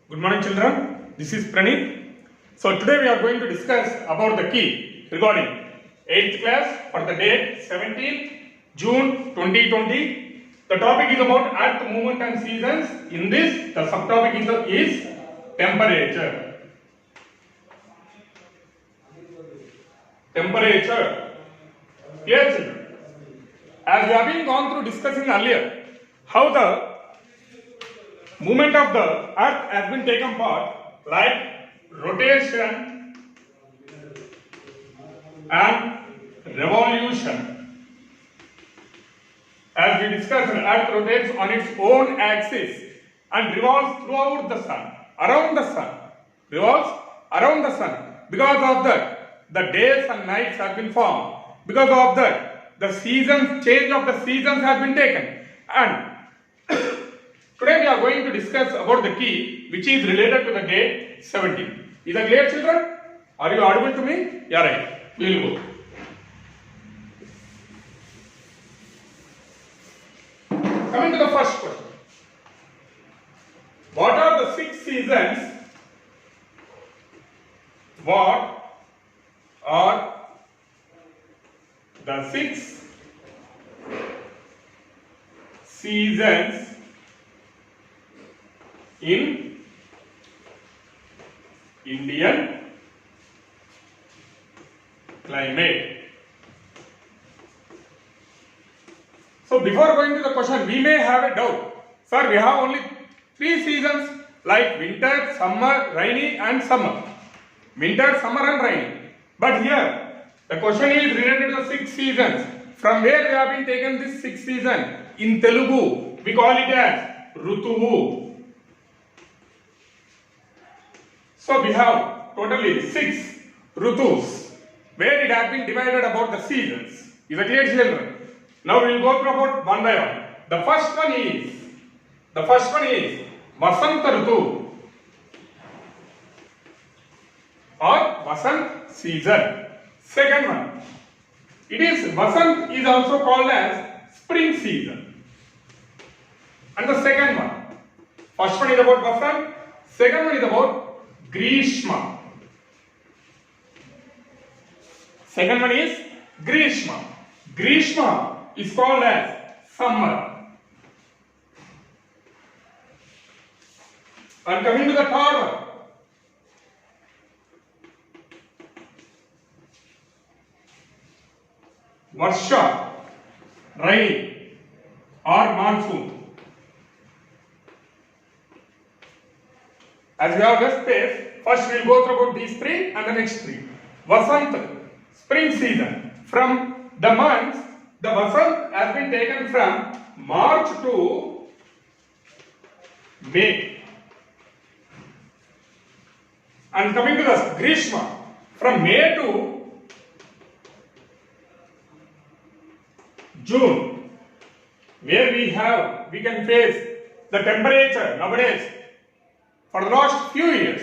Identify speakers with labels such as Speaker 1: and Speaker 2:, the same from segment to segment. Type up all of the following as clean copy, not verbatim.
Speaker 1: Good morning children, this is Praneeth. So today we are going to discuss about the key regarding 8th class for the date 17th June 2020. The topic is about earth movement and seasons. In this, the subtopic is temperature. Temperature. Here children, as we have been gone through discussing earlier, how the movement of the earth has been taken part like rotation and revolution. As we discussed, earth rotates on its own axis and revolves throughout the sun, around the sun, revolves around the sun. Because of that, the days and nights have been formed. Because of that, the seasons, change of the seasons has been taken. And today we are going to discuss about the key which is related to the date 17. Is that clear children? Are you audible to me? Yeah, right. We will go. Coming to the first question. What are the 6 seasons? What are the 6 seasons in Indian climate? So before going to the question, we may have a doubt. Sir, we have only 3 seasons like winter, summer, rainy and summer. Winter, summer and rainy. But here, the question is related to the 6 seasons. From where we have been taken this 6 season? In Telugu, we call it as Rutuvu. So we have totally 6 Rutus, where it has been divided about the seasons. Is that clear children? Now we will go through about one by one. The first one is Vasanta Rutu or Vasant season. Second one, it is Vasant is also called as spring season. And the second one, first one is about Vasant, second one is about Grishma. Second one is Grishma. Grishma is called as summer. And coming to the third one, Varsha, rain or monsoon. As we have just faced, first we will go through about these 3 and the next 3. Vasant, spring season. From the months, the Vasant has been taken from March to May. And coming to the Grishma, from May to June, where we can face the temperature nowadays for the last few years.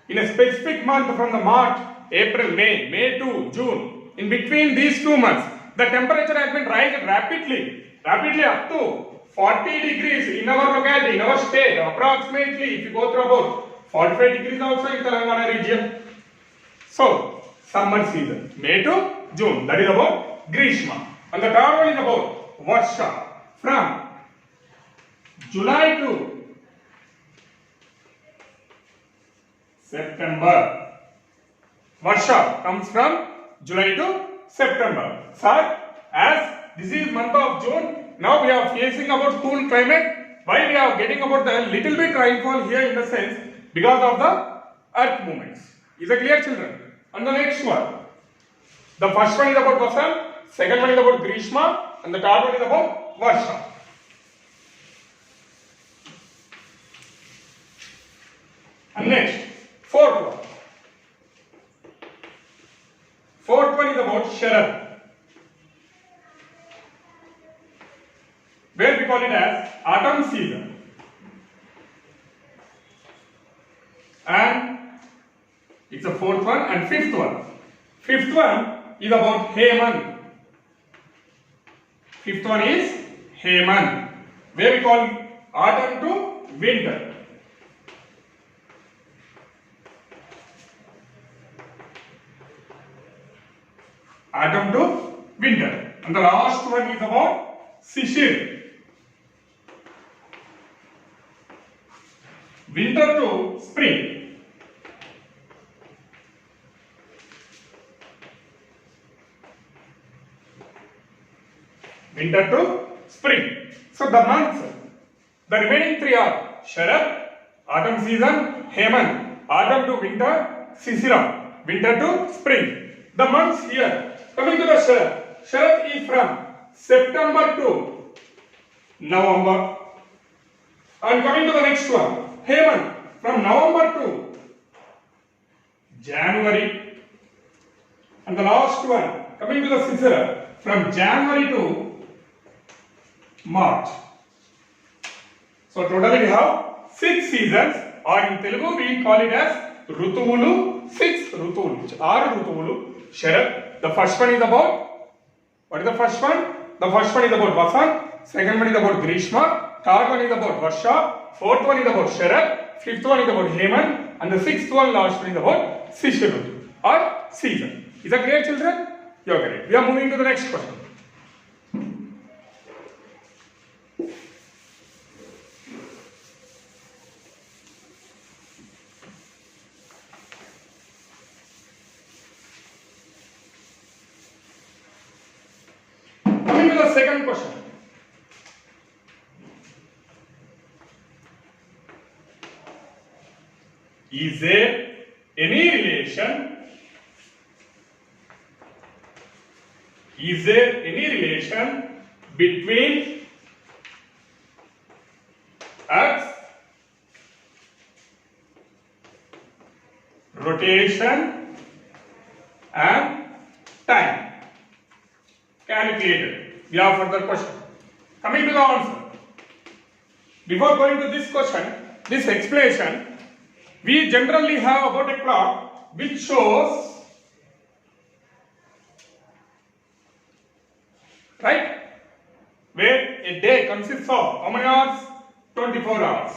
Speaker 1: In a specific month from the March, April, May to June, in between these 2 months, the temperature has been rising rapidly up to 40 degrees in our locality, in our state. Approximately, if you go through about 45 degrees also in Telangana region. So, summer season, May to June, that is about Grishma. And the third one is about Varsha, from July to September. Varsha comes from July to September. Sir, as this is month of June, now we are facing about cool climate. Why we are getting about the little bit rainfall here in the sense? Because of the earth movements. Is that clear children? And the next one. The first one is about Vasant, second one is about Grishma, and the third one is about Varsha. And next, fourth one. Fourth one is about Sharad, where we call it as autumn season. And it's the fourth one and fifth one. Fifth one is about Hemant. Fifth one is Hemant, where we call autumn to winter. autumn to winter. And the last one is about Shishir. Winter to spring. Winter to spring. So the months, the remaining three are Sharad, autumn season, Hemant, autumn to winter, Sisira, winter to spring. The months here, coming to the Sharad. Sharad is from September to November. And coming to the next one, Hemant, from November to January. And the last one, coming to the Sisira, from January to March. So totally we have 6 seasons, or in Telugu we call it as Rutuvulu, 6 Rutuvulu, 6 Rutuvulu. Sharad, the first one is about, what is the first one? The first one is about Vasant, second one is about Grishma, third one is about Varsha, fourth one is about Sharad, fifth one is about Hemant, and the sixth one, last one is about Shishir Rutu, or season. Is that clear, children? You are correct. We are moving to the next question. Coming to the second question. Is there any relation? Is there any relation between Earth's rotation and time? Calculated. We have further question. Coming to the answer. Before going to this question, this explanation, we generally have about a clock which shows, right, where a day consists of how many hours? 24 hours.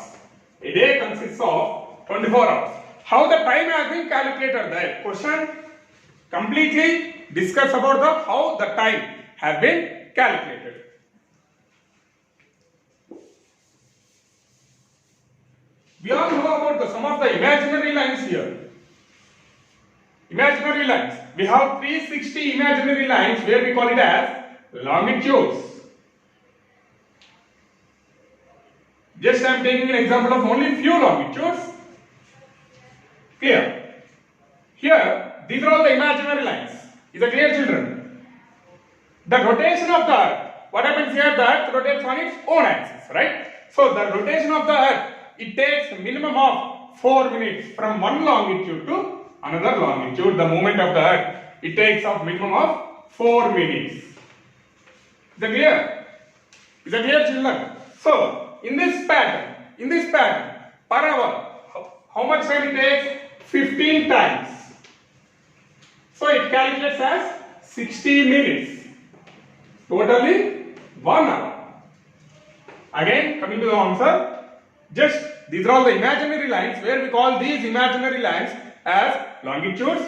Speaker 1: A day consists of 24 hours. How the time has been calculated? The question completely discuss about the how the time has been calculated. We all know about some of the imaginary lines here. Imaginary lines. We have 360 imaginary lines where we call it as longitudes. Just I am taking an example of only few longitudes. Clear? Here, these are all the imaginary lines. Is it clear, children? The rotation of the Earth. What happens here? The Earth rotates on its own axis, right? So the rotation of the Earth, it takes a minimum of 4 minutes from one longitude to another longitude. The movement of the Earth, it takes a minimum of 4 minutes. Is that clear? Is that clear, children? So in this pattern, per hour, how much time it takes? 15 times. So it calculates as 60 minutes. Totally 1 hour. Again, coming to the answer. Just these are all the imaginary lines where we call these imaginary lines as longitudes.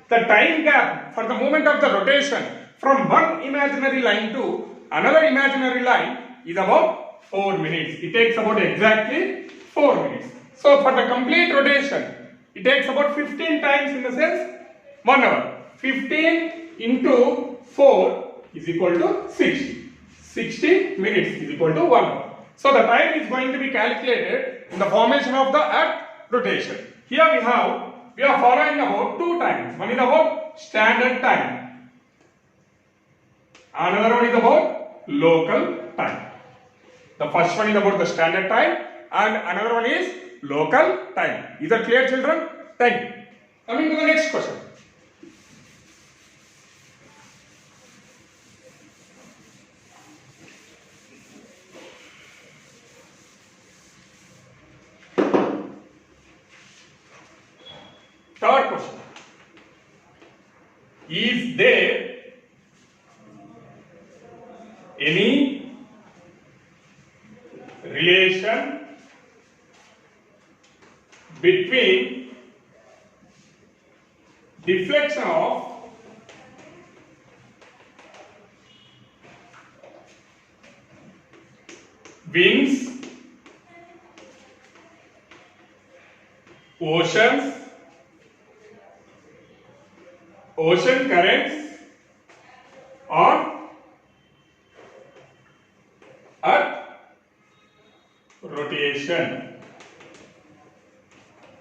Speaker 1: The time gap for the movement of the rotation from one imaginary line to another imaginary line is about 4 minutes. It takes about exactly 4 minutes. So for the complete rotation, it takes about 15 times, in the sense 1 hour. 15 into 4 is equal to 60. 60 minutes is equal to 1 hour. So the time is going to be calculated in the formation of the Earth rotation. Here we are following about 2 times. One is about standard time. Another one is about local time. The first one is about the standard time and another one is local time. Is that clear, children? Thank you. Coming to the next question. Third question. Is there any relation between deflection of winds, oceans, ocean currents, or earth rotation.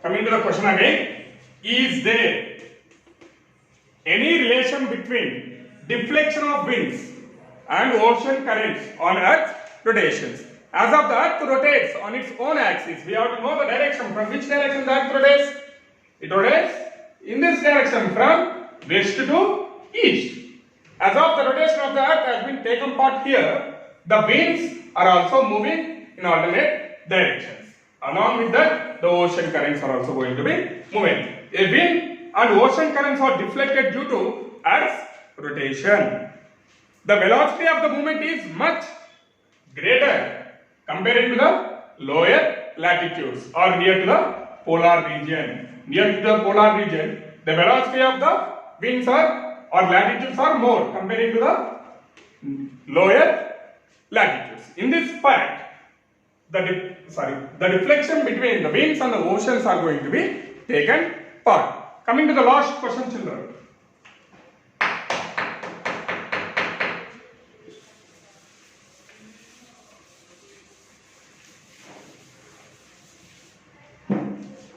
Speaker 1: Coming to the question again, is there any relation between deflection of winds and ocean currents on earth's rotations? As of the earth rotates on its own axis, we have to know the direction. From which direction the earth rotates? It rotates in this direction, from west to east. As of the rotation of the earth has been taken part here, the winds are also moving in alternate directions. Along with that, the ocean currents are also going to be moving. A wind and ocean currents are deflected due to Earth's rotation. The velocity of the movement is much greater compared to the lower latitudes or near to the polar region. Near to the polar region, the velocity of the winds or latitudes are more compared to the lower latitudes. In this fact, the deflection between the winds and the oceans are going to be taken part. Coming to the last question, children.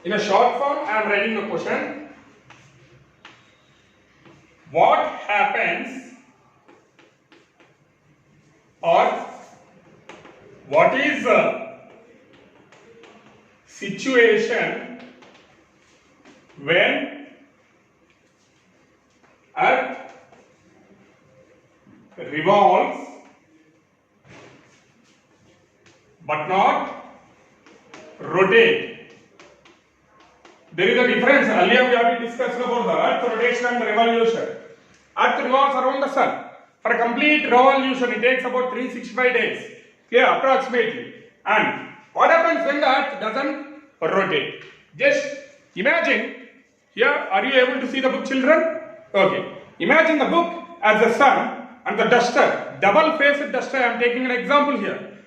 Speaker 1: In a short form, I am writing the question. What happens, or what is the situation when Earth revolves but not rotate? There is a difference. Earlier we have discussed about the Earth rotation and the revolution. Earth revolves around the Sun. For a complete revolution, it takes about 365 days. Clear? Approximately. And what happens when the Earth doesn't rotate? Just imagine. Here, are you able to see the book, children? Okay. Imagine the book as the sun and the duster. Double-faced duster. I am taking an example here.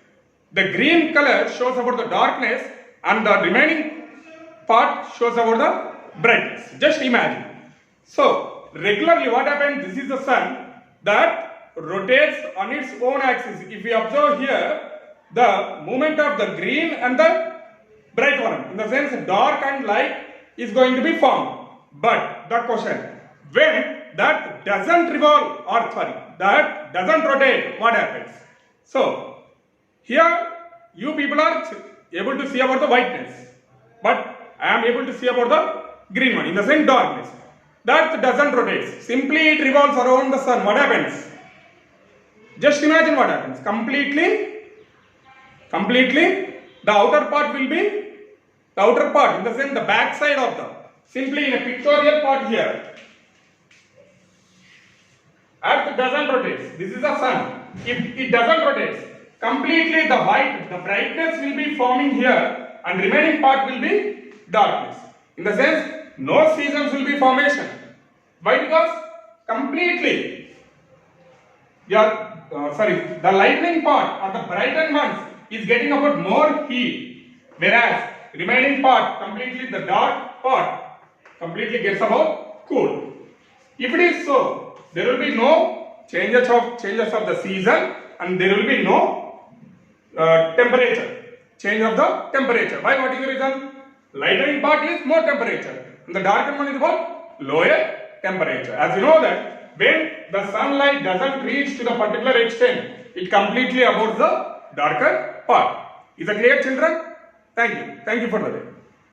Speaker 1: The green color shows about the darkness and the remaining part shows about the brightness. Just imagine. So, regularly what happens? This is the sun that rotates on its own axis. If we observe here, the movement of the green and the bright one, in the sense dark and light, is going to be formed. But the question, when that doesn't revolve, or sorry, that doesn't rotate, what happens? So, here you people are able to see about the whiteness, but I am able to see about the green one, in the sense darkness. That doesn't rotate. Simply it revolves around the sun. What happens? Just imagine what happens. Completely, the outer part will be, the outer part, in the sense the back side of the, simply in a pictorial part here. Earth doesn't rotate. This is the sun. If it doesn't rotate, completely the white, the brightness will be forming here and remaining part will be darkness. In the sense, no seasons will be formation. Why? Because completely the lightning part or the brightened ones is getting about more heat, whereas remaining part, completely the dark part, completely gets about cool. If it is so, there will be no changes of the season and there will be no change of the temperature. Why? What is the reason? Lightening part is more temperature and the darkened one is about lower temperature. As you know that when the sunlight doesn't reach to the particular extent, it completely abates the darker part. Is that clear, children? Thank you. Thank you for the day.